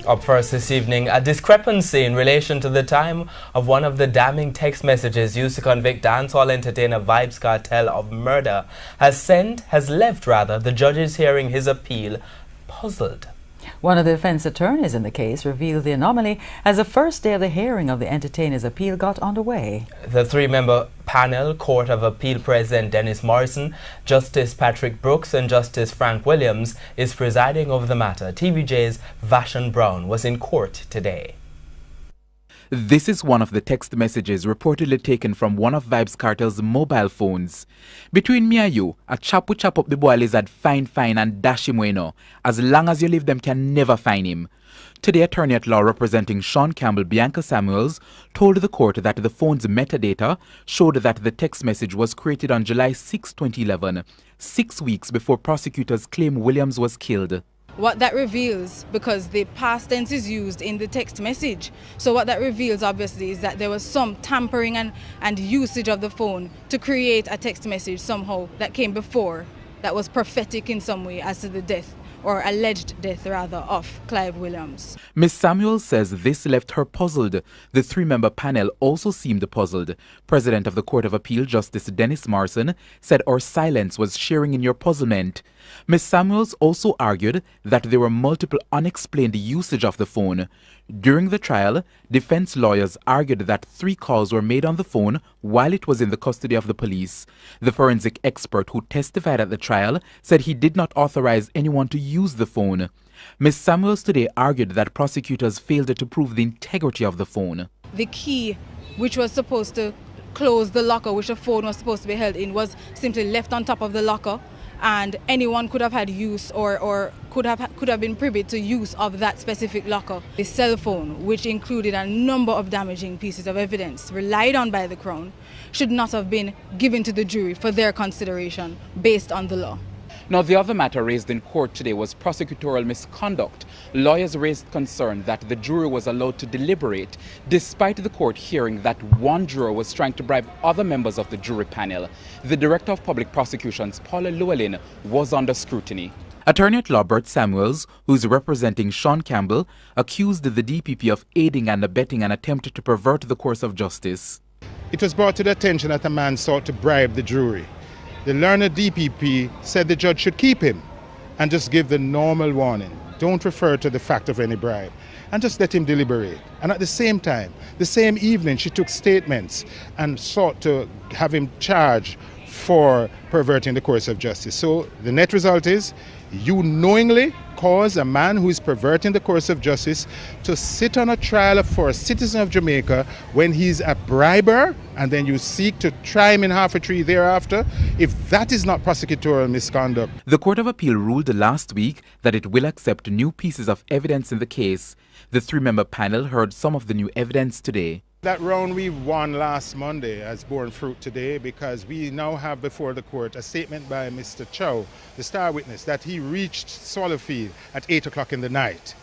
Up first this evening, a discrepancy in relation to the time of one of the damning text messages used to convict dancehall entertainer Vybz Kartel of murder has left the judges hearing his appeal puzzled. One of the defense attorneys in the case revealed the anomaly as the first day of the hearing of the entertainer's appeal got underway. The three-member panel, Court of Appeal President Dennis Morrison, Justice Patrick Brooks and Justice Frank Williams, is presiding over the matter. TVJ's Vashon Brown was in court today. This is one of the text messages reportedly taken from one of Vybz Kartel's mobile phones. Between me and you, a chap will chop up the boy lizard fine and dash him away now. As long as you live, them can never find him. Today, attorney at law representing Sean Campbell, Bianca Samuels, told the court that the phone's metadata showed that the text message was created on July 6, 2011, 6 weeks before prosecutors claim Williams was killed. What that reveals, because the past tense is used in the text message, so what that reveals obviously is that there was some tampering and usage of the phone to create a text message somehow that came before that was prophetic in some way as to the death, or alleged death rather, of Clive Williams. Ms. Samuels says this left her puzzled. The three-member panel also seemed puzzled. President of the Court of Appeal, Justice Dennis Morrison, said our silence was sharing in your puzzlement. Ms. Samuels also argued that there were multiple unexplained usage of the phone. During the trial, defense lawyers argued that 3 calls were made on the phone while it was in the custody of the police. The forensic expert who testified at the trial said he did not authorize anyone to use the phone. Ms. Samuels today argued that prosecutors failed to prove the integrity of the phone. The key, which was supposed to close the locker, which the phone was supposed to be held in, was simply left on top of the locker, and anyone could have had use or could have been privy to use of that specific locker. The cell phone, which included a number of damaging pieces of evidence relied on by the Crown, should not have been given to the jury for their consideration based on the law. Now, the other matter raised in court today was prosecutorial misconduct. Lawyers raised concern that the jury was allowed to deliberate, despite the court hearing that one juror was trying to bribe other members of the jury panel. The Director of Public Prosecutions, Paula Llewellyn, was under scrutiny. Attorney at law Bert Samuels, who is representing Sean Campbell, accused the DPP of aiding and abetting an attempt to pervert the course of justice. It was brought to the attention that a man sought to bribe the jury. The learned DPP said the judge should keep him and just give the normal warning. Don't refer to the fact of any bribe, and just let him deliberate. And at the same time, the same evening, she took statements and sought to have him charged for perverting the course of justice. So the net result is you knowingly cause a man who is perverting the course of justice to sit on a trial for a citizen of Jamaica when he's a briber, and then you seek to try him in half a tree thereafter. If that is not prosecutorial misconduct. The Court of Appeal ruled last week that it will accept new pieces of evidence in the case. The three-member panel heard some of the new evidence today. That round we won last Monday has borne fruit today, because we now have before the court a statement by Mr. Chow, the star witness, that he reached Swallowfield at 8 o'clock in the night.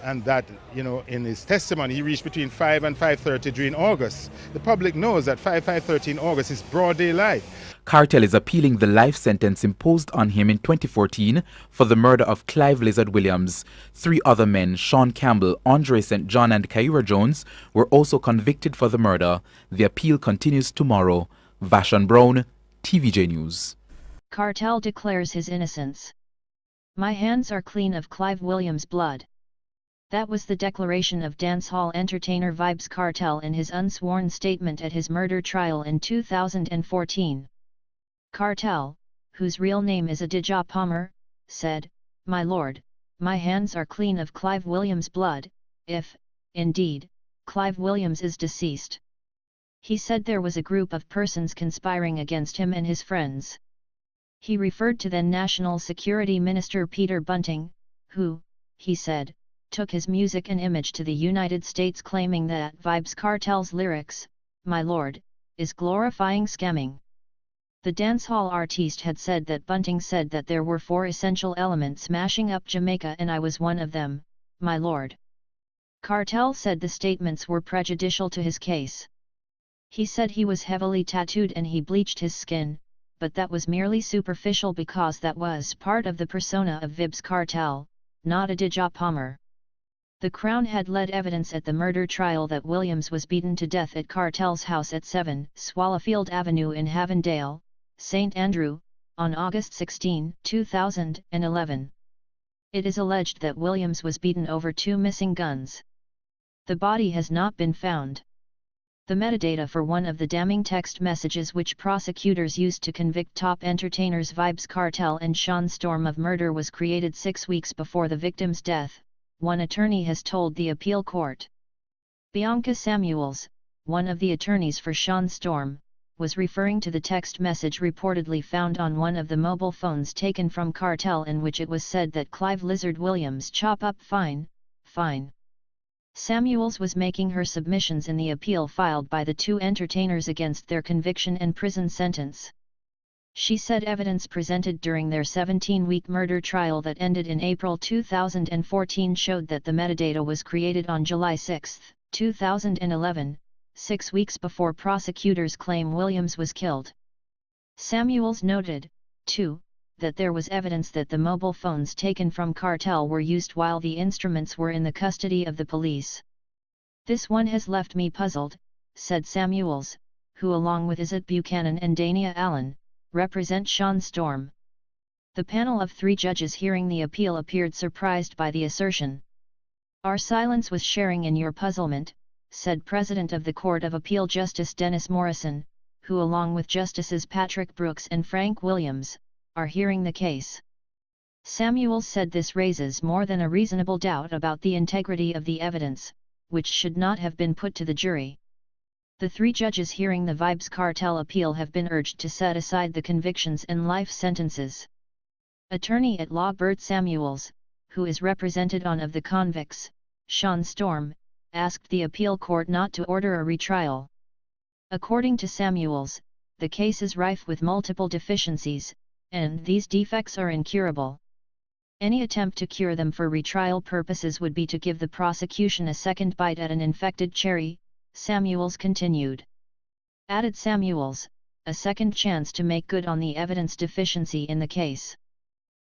And that, in his testimony, he reached between 5 and 5:30 during August. The public knows that 5:30 in August is broad daylight. Kartel is appealing the life sentence imposed on him in 2014 for the murder of Clive Lizard Williams. 3 other men, Sean Campbell, Andre St. John and Kyra Jones, were also convicted for the murder. The appeal continues tomorrow. Vashon Brown, TVJ News. Kartel declares his innocence. My hands are clean of Clive Williams' blood. That was the declaration of dancehall entertainer Vybz Kartel in his unsworn statement at his murder trial in 2014. Kartel, whose real name is Adidja Palmer, said, "My lord, my hands are clean of Clive Williams' blood, if, indeed, Clive Williams is deceased." He said there was a group of persons conspiring against him and his friends. He referred to then National Security Minister Peter Bunting, who, he said, took his music and image to the United States, claiming that Vybz Kartel's lyrics, "My Lord," is glorifying scamming. The dancehall artiste had said that Bunting said that there were 4 essential elements mashing up Jamaica and I was one of them, my lord. Kartel said the statements were prejudicial to his case. He said he was heavily tattooed and he bleached his skin, but that was merely superficial because that was part of the persona of Vybz Kartel, not Adidja Palmer. The Crown had led evidence at the murder trial that Williams was beaten to death at Kartel's house at 7 Swallowfield Avenue in Havendale, St Andrew, on August 16, 2011. It is alleged that Williams was beaten over 2 missing guns. The body has not been found. The metadata for one of the damning text messages which prosecutors used to convict top entertainers Vybz Kartel and Sean Storm of murder was created 6 weeks before the victim's death, one attorney has told the appeal court. Bianca Samuels, one of the attorneys for Sean Storm, was referring to the text message reportedly found on one of the mobile phones taken from Kartel, in which it was said that Clive Lizard Williams chop up fine, fine. Samuels was making her submissions in the appeal filed by the 2 entertainers against their conviction and prison sentence. She said evidence presented during their 17-week murder trial that ended in April 2014 showed that the metadata was created on July 6, 2011, 6 weeks before prosecutors claim Williams was killed. Samuels noted, too, that there was evidence that the mobile phones taken from Kartel were used while the instruments were in the custody of the police. "This one has left me puzzled," said Samuels, who along with Izzet Buchanan and Dania Allen, represent Sean Storm. The panel of 3 judges hearing the appeal appeared surprised by the assertion. "Our silence was sharing in your puzzlement," said President of the Court of Appeal Justice Dennis Morrison, who along with Justices Patrick Brooks and Frank Williams, are hearing the case. Samuels said this raises more than a reasonable doubt about the integrity of the evidence, which should not have been put to the jury. The 3 judges hearing the Vybz Kartel appeal have been urged to set aside the convictions and life sentences. Attorney at law Bert Samuels, who is represented on of the convicts, Sean Storm, asked the appeal court not to order a retrial. According to Samuels, the case is rife with multiple deficiencies, and these defects are incurable. Any attempt to cure them for retrial purposes would be to give the prosecution a second bite at an infected cherry, Samuels continued. Added Samuels, a second chance to make good on the evidence deficiency in the case.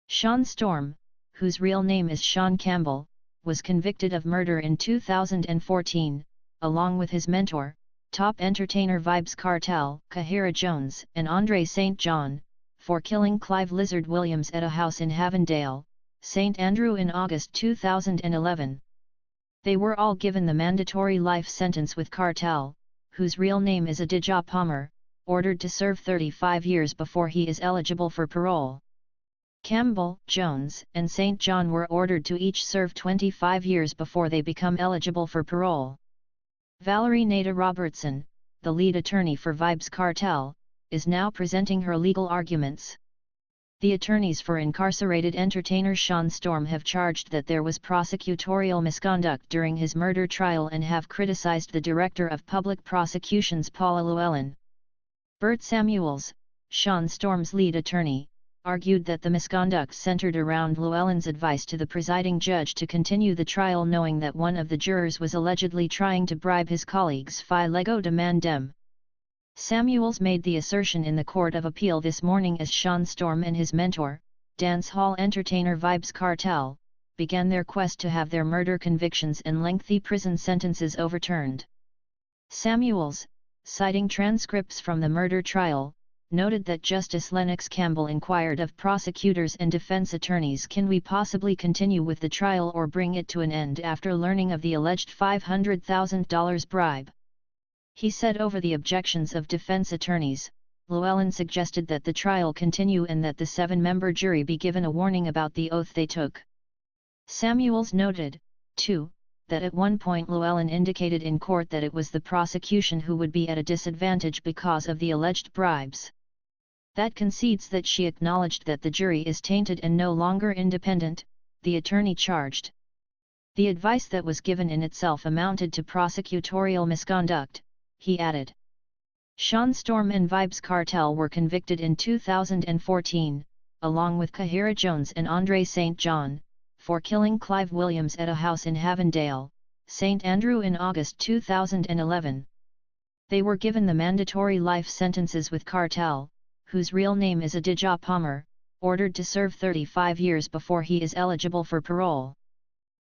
Sean Storm, whose real name is Sean Campbell, was convicted of murder in 2014, along with his mentor, top entertainer Vybz Kartel, Kahira Jones and Andre St. John, for killing Clive Lizard Williams at a house in Havendale, St. Andrew in August 2011. They were all given the mandatory life sentence, with Kartel, whose real name is Aditya Palmer, ordered to serve 35 years before he is eligible for parole. Campbell, Jones, and St. John were ordered to each serve 25 years before they become eligible for parole. Valerie Nada Robertson, the lead attorney for Vybz Kartel, is now presenting her legal arguments. The attorneys for incarcerated entertainer Sean Storm have charged that there was prosecutorial misconduct during his murder trial and have criticized the Director of Public Prosecutions Paula Llewellyn. Bert Samuels, Sean Storm's lead attorney, argued that the misconduct centered around Llewellyn's advice to the presiding judge to continue the trial, knowing that one of the jurors was allegedly trying to bribe his colleagues fi lego demandem. Samuels made the assertion in the Court of Appeal this morning as Sean Storm and his mentor, dancehall entertainer Vybz Kartel, began their quest to have their murder convictions and lengthy prison sentences overturned. Samuels, citing transcripts from the murder trial, noted that Justice Lennox Campbell inquired of prosecutors and defense attorneys, "Can we possibly continue with the trial or bring it to an end after learning of the alleged $500,000 bribe?" He said over the objections of defense attorneys, Llewellyn suggested that the trial continue and that the 7-member jury be given a warning about the oath they took. Samuels noted, too, that at one point Llewellyn indicated in court that it was the prosecution who would be at a disadvantage because of the alleged bribes. That concedes that she acknowledged that the jury is tainted and no longer independent, the attorney charged. The advice that was given in itself amounted to prosecutorial misconduct, he added. Sean Storm and Vybz Kartel were convicted in 2014, along with Kahira Jones and Andre St. John, for killing Clive Williams at a house in Havendale, St. Andrew in August 2011. They were given the mandatory life sentences, with Kartel, whose real name is Aditya Palmer, ordered to serve 35 years before he is eligible for parole.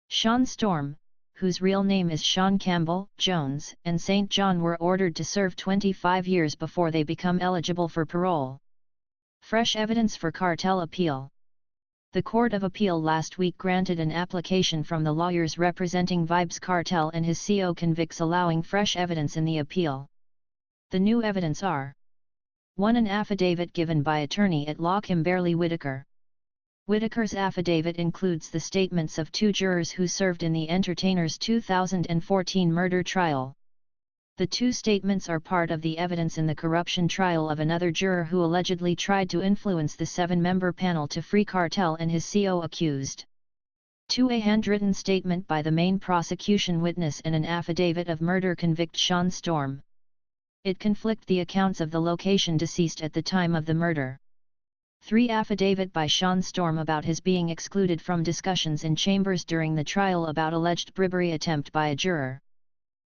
Sean Storm, whose real name is Sean Campbell, Jones, and St. John were ordered to serve 25 years before they become eligible for parole. Fresh evidence for cartel appeal. The Court of Appeal last week granted an application from the lawyers representing Vybz Kartel and his CO convicts, allowing fresh evidence in the appeal. The new evidence are: 1. An affidavit given by attorney at law Kimberly Whitaker. Whitaker's affidavit includes the statements of 2 jurors who served in the entertainer's 2014 murder trial. The 2 statements are part of the evidence in the corruption trial of another juror who allegedly tried to influence the 7-member panel to free Kartel and his CO accused. 2. A handwritten statement by the main prosecution witness and an affidavit of murder convict Sean Storm. It conflict the accounts of the location deceased at the time of the murder. 3. Affidavit by Sean Storm about his being excluded from discussions in chambers during the trial about alleged bribery attempt by a juror.